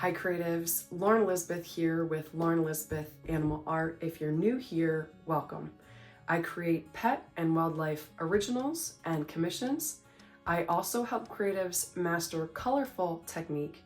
Hi creatives, Lauren Elizabeth here with Lauren Elizabeth Animal Art. If you're new here, welcome. I create pet and wildlife originals and commissions. I also help creatives master colorful technique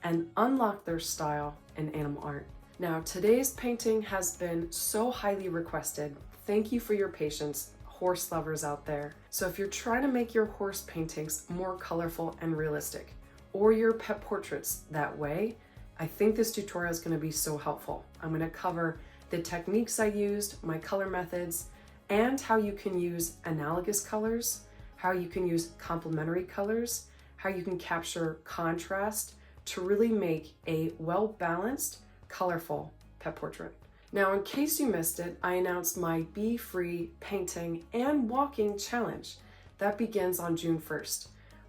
and unlock their style in animal art. Now, today's painting has been so highly requested. Thank you for your patience, horse lovers out there. So if you're trying to make your horse paintings more colorful and realistic, or your pet portraits that way, I think this tutorial is going to be so helpful. I'm going to cover the techniques I used, my color methods, and how you can use analogous colors, how you can use complementary colors, how you can capture contrast to really make a well-balanced, colorful pet portrait. Now, in case you missed it, I announced my Be Free Painting and Walking Challenge. That begins on June 1st.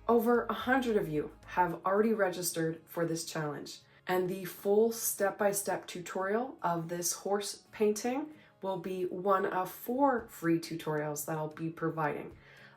Over 100 of you have already registered for this challenge, and the full step-by-step tutorial of this horse painting will be one of 4 free tutorials that I'll be providing,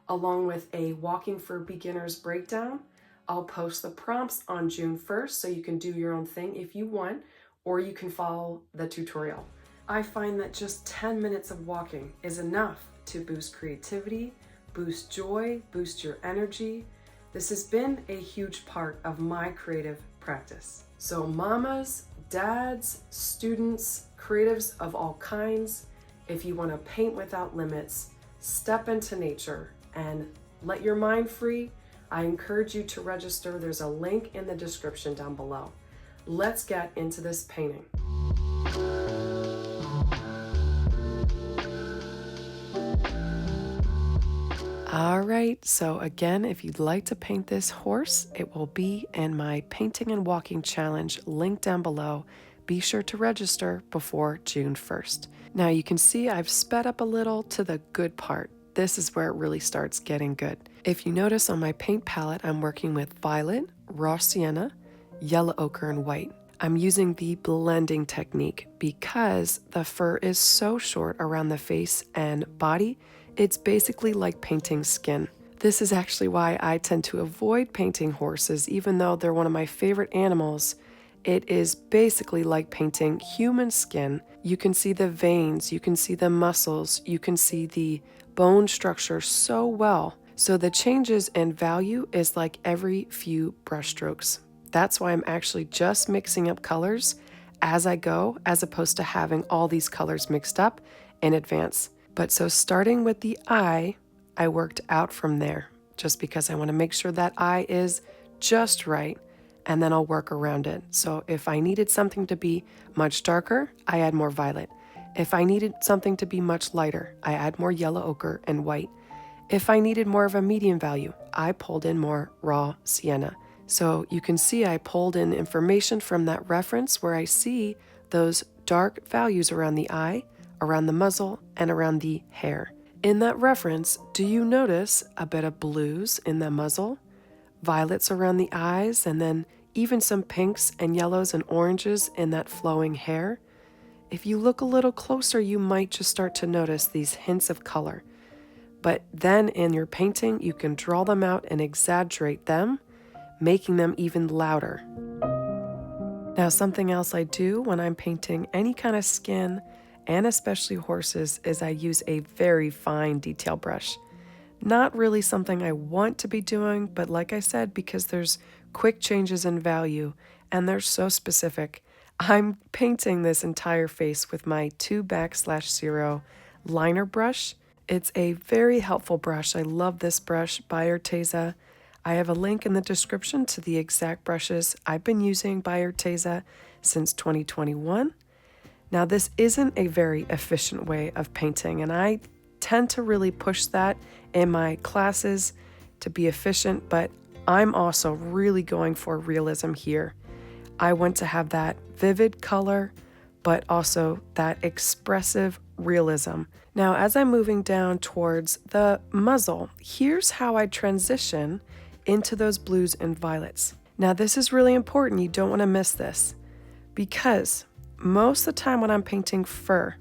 along with a Walking for Beginners breakdown. I'll post the prompts on June 1st so you can do your own thing if you want, or you can follow the tutorial. I find that just 10 minutes of walking is enough to boost creativity, boost joy, boost your energy. This has been a huge part of my creative practice. So mamas, dads, students, creatives of all kinds, if you want to paint without limits, step into nature and let your mind free, I encourage you to register. There's a link in the description down below. Let's get into this painting. All right, so again, if you'd like to paint this horse, it will be in my Painting and Walking Challenge link down below. Be sure to register before June 1st. Now you can see I've sped up a little to the good part. This is where it really starts getting good. If you notice on my paint palette, I'm working with violet, raw sienna, yellow ochre, and white. I'm using the blending technique because the fur is so short around the face and body. It's basically like painting skin. This is actually why I tend to avoid painting horses, even though they're one of my favorite animals. It is basically like painting human skin. You can see the veins, you can see the muscles, you can see the bone structure so well. So the changes in value is like every few brush strokes. That's why I'm actually just mixing up colors as I go, as opposed to having all these colors mixed up in advance. But so starting with the eye, I worked out from there just because I want to make sure that eye is just right, and then I'll work around it. So if I needed something to be much darker, I add more violet. If I needed something to be much lighter, I add more yellow ochre and white. If I needed more of a medium value, I pulled in more raw sienna. So you can see I pulled in information from that reference where I see those dark values around the eye, around the muzzle, and around the hair. In that reference, do you notice a bit of blues in the muzzle, violets around the eyes, and then even some pinks and yellows and oranges in that flowing hair? If you look a little closer, you might just start to notice these hints of color. But then in your painting, you can draw them out and exaggerate them, making them even louder. Now, something else I do when I'm painting any kind of skin, and especially horses, is I use a very fine detail brush. Not really something I want to be doing, but like I said, because there's quick changes in value and they're so specific, I'm painting this entire face with my 2/0 liner brush. It's a very helpful brush. I love this brush by Arteza. I have a link in the description to the exact brushes I've been using by Arteza since 2021. Now, this isn't a very efficient way of painting, and I tend to really push that in my classes to be efficient, but I'm also really going for realism here. I want to have that vivid color, but also that expressive realism. Now, as I'm moving down towards the muzzle, here's how I transition into those blues and violets. Now, this is really important. You don't want to miss this, because most of the time when I'm painting fur,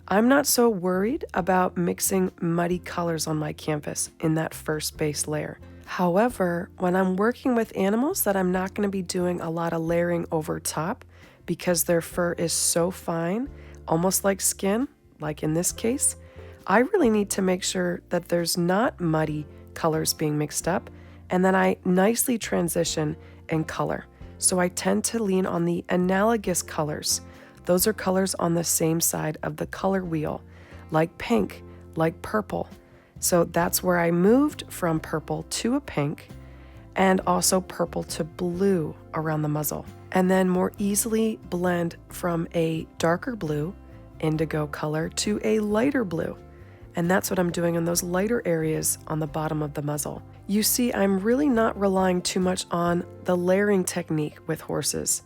I'm not so worried about mixing muddy colors on my canvas in that first base layer. However, when I'm working with animals that I'm not going to be doing a lot of layering over top because their fur is so fine, almost like skin, like in this case, I really need to make sure that there's not muddy colors being mixed up and that I nicely transition in color. So I tend to lean on the analogous colors. Those are colors on the same side of the color wheel, like pink, like purple. So that's where I moved from purple to a pink and also purple to blue around the muzzle. And then more easily blend from a darker blue, indigo color, to a lighter blue. And that's what I'm doing in those lighter areas on the bottom of the muzzle. You see, I'm really not relying too much on the layering technique with horses.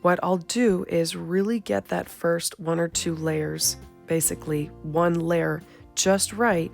What I'll do is really get that first 1 or 2 layers, basically 1 layer just right.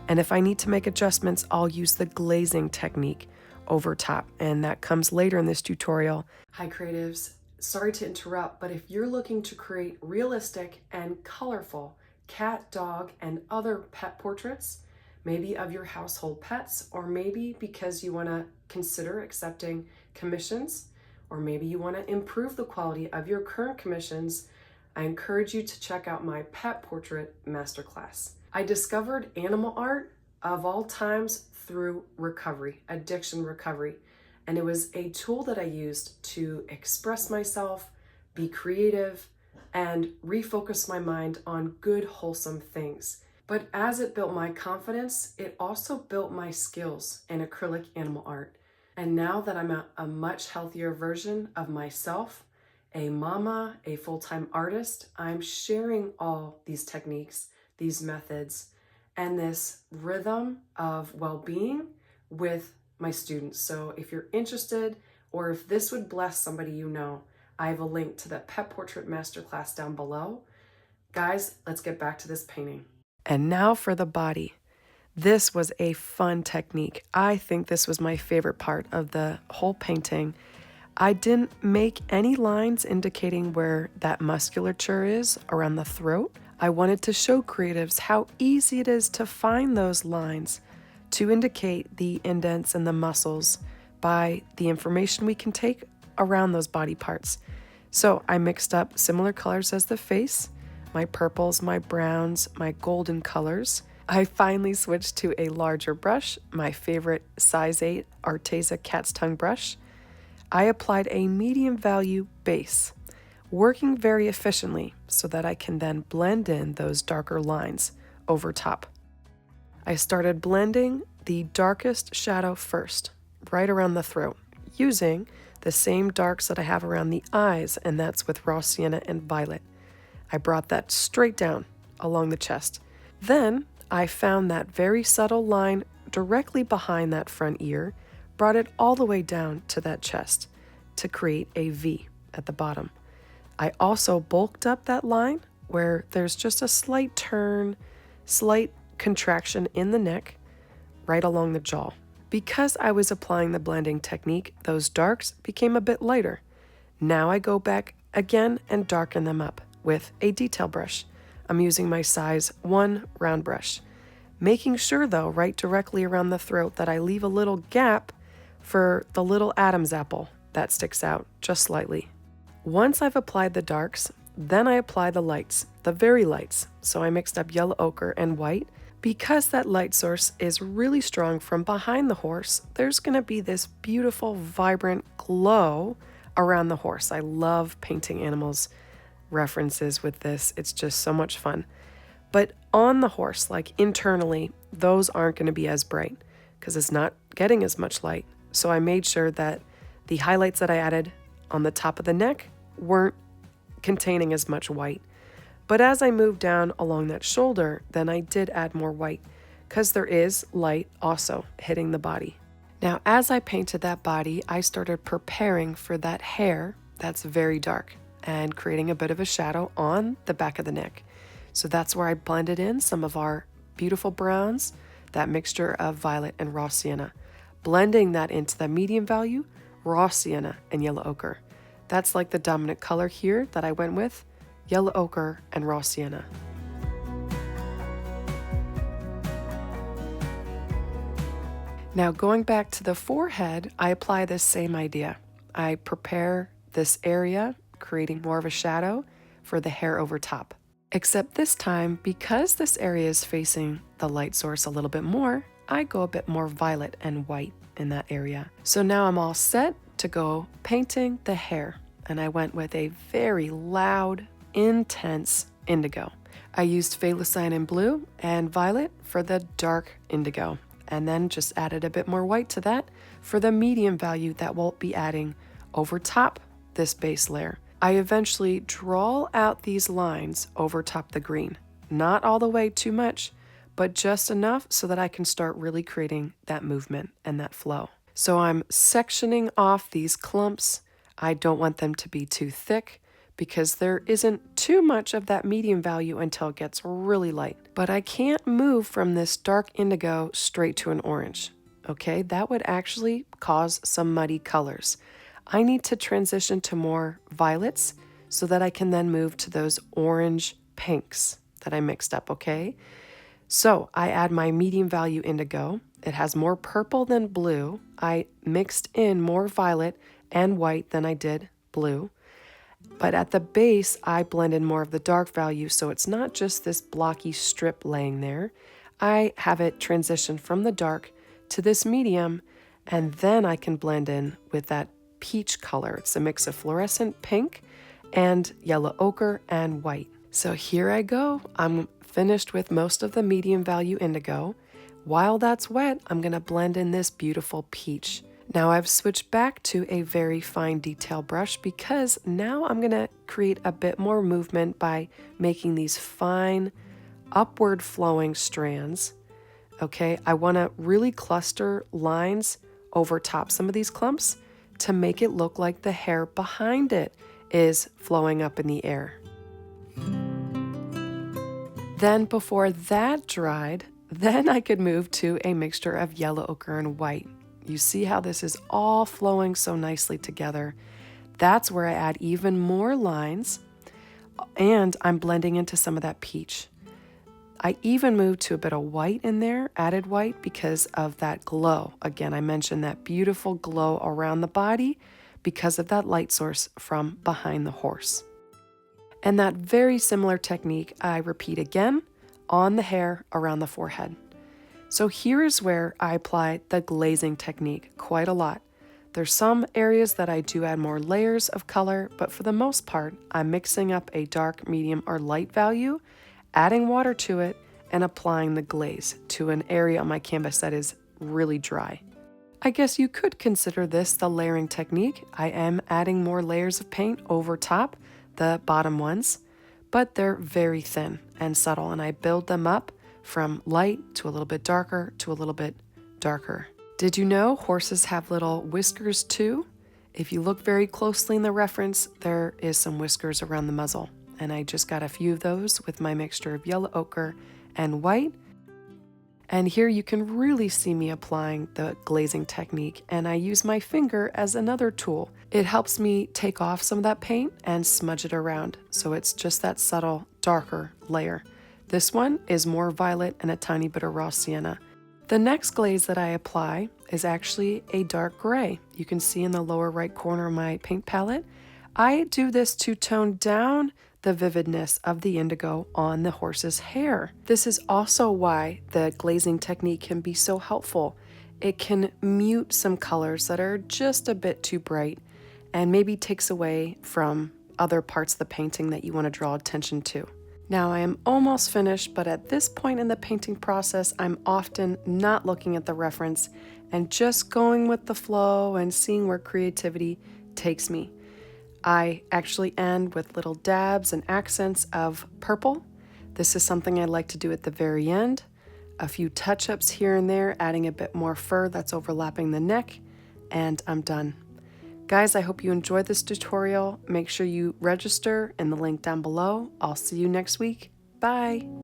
And if I need to make adjustments, I'll use the glazing technique over top, and that comes later in this tutorial. Hi creatives, sorry to interrupt, but if you're looking to create realistic and colorful cat, dog, and other pet portraits, maybe of your household pets, or maybe because you want to consider accepting commissions, or maybe you want to improve the quality of your current commissions, I encourage you to check out my Pet Portrait Masterclass. I discovered animal art of all times through recovery, addiction recovery, and it was a tool that I used to express myself, be creative, and refocus my mind on good, wholesome things. But as it built my confidence, it also built my skills in acrylic animal art. And now that I'm a much healthier version of myself, a mama, a full-time artist, I'm sharing all these techniques, these methods, and this rhythm of well-being with my students. So if you're interested, or if this would bless somebody you know, I have a link to the Pet Portrait Masterclass down below. Guys, let's get back to this painting. And now for the body. This was a fun technique. I think this was my favorite part of the whole painting. I didn't make any lines indicating where that musculature is around the throat. I wanted to show creatives how easy it is to find those lines to indicate the indents and the muscles by the information we can take around those body parts. So I mixed up similar colors as the face, my purples, my browns, my golden colors. I finally switched to a larger brush, my favorite size 8 Arteza cat's tongue brush. I applied a medium value base, working very efficiently so that I can then blend in those darker lines over top. I started blending the darkest shadow first, right around the throat, using the same darks that I have around the eyes, and that's with raw sienna and violet. I brought that straight down along the chest. Then I found that very subtle line directly behind that front ear, brought it all the way down to that chest to create a V at the bottom. I also bulked up that line where there's just a slight turn, slight contraction in the neck, right along the jaw. Because I was applying the blending technique, those darks became a bit lighter. Now I go back again and darken them up with a detail brush. I'm using my size 1 round brush, making sure though, right directly around the throat, that I leave a little gap for the little Adam's apple that sticks out just slightly. Once I've applied the darks, then I apply the lights, the very lights. So I mixed up yellow ochre and white. Because that light source is really strong from behind the horse, there's going to be this beautiful, vibrant glow around the horse. I love painting animals references with this. It's just so much fun. But on the horse, like internally, those aren't going to be as bright because it's not getting as much light. So I made sure that the highlights that I added on the top of the neck weren't containing as much white. But as I moved down along that shoulder, then I did add more white because there is light also hitting the body. Now, as I painted that body, I started preparing for that hair that's very dark and creating a bit of a shadow on the back of the neck. So that's where I blended in some of our beautiful browns, that mixture of violet and raw sienna, blending that into the medium value, raw sienna and yellow ochre. That's like the dominant color here that I went with, yellow ochre and raw sienna. Now going back to the forehead, I apply this same idea. I prepare this area, creating more of a shadow for the hair over top. Except this time, because this area is facing the light source a little bit more, I go a bit more violet and white in that area. So now I'm all set to go painting the hair, and I went with a very loud, intense indigo. I used phthalocyan blue and violet for the dark indigo, and then just added a bit more white to that for the medium value that we'll be adding over top this base layer. I eventually draw out these lines over top the green, not all the way too much, but just enough so that I can start really creating that movement and that flow. So I'm sectioning off these clumps. I don't want them to be too thick because there isn't too much of that medium value until it gets really light. But I can't move from this dark indigo straight to an orange. Okay, that would actually cause some muddy colors. I need to transition to more violets so that I can then move to those orange pinks that I mixed up, okay? So I add my medium value indigo. It has more purple than blue. I mixed in more violet and white than I did blue. But at the base, I blend in more of the dark value, so it's not just this blocky strip laying there. I have it transition from the dark to this medium, and then I can blend in with that peach color. It's a mix of fluorescent pink and yellow ochre and white. So here I go. I'm finished with most of the medium value indigo. While that's wet, I'm going to blend in this beautiful peach. Now I've switched back to a very fine detail brush because now I'm going to create a bit more movement by making these fine upward flowing strands. Okay, I want to really cluster lines over top some of these clumps to make it look like the hair behind it is flowing up in the air. Then before that dried, then I could move to a mixture of yellow ochre and white. You see how this is all flowing so nicely together. That's where I add even more lines, and I'm blending into some of that peach. I even moved to a bit of white in there, added white because of that glow. Again, I mentioned that beautiful glow around the body because of that light source from behind the horse. And that very similar technique I repeat again on the hair around the forehead. So here is where I apply the glazing technique quite a lot. There's some areas that I do add more layers of color, but for the most part, I'm mixing up a dark, medium, or light value, adding water to it, and applying the glaze to an area on my canvas that is really dry. I guess you could consider this the layering technique. I am adding more layers of paint over top, the bottom ones, but they're very thin and subtle, and I build them up from light to a little bit darker to a little bit darker. Did you know horses have little whiskers too? If you look very closely in the reference, there is some whiskers around the muzzle. And I just got a few of those with my mixture of yellow ochre and white. And here you can really see me applying the glazing technique, and I use my finger as another tool. It helps me take off some of that paint and smudge it around, so it's just that subtle, darker layer. This one is more violet and a tiny bit of raw sienna. The next glaze that I apply is actually a dark gray. You can see in the lower right corner of my paint palette. I do this to tone down the vividness of the indigo on the horse's hair. This is also why the glazing technique can be so helpful. It can mute some colors that are just a bit too bright and maybe takes away from other parts of the painting that you want to draw attention to. Now I am almost finished, but at this point in the painting process, I'm often not looking at the reference and just going with the flow and seeing where creativity takes me. I actually end with little dabs and accents of purple. This is something I like to do at the very end. A few touch-ups here and there, adding a bit more fur that's overlapping the neck, and I'm done. Guys, I hope you enjoyed this tutorial. Make sure you register in the link down below. I'll see you next week. Bye.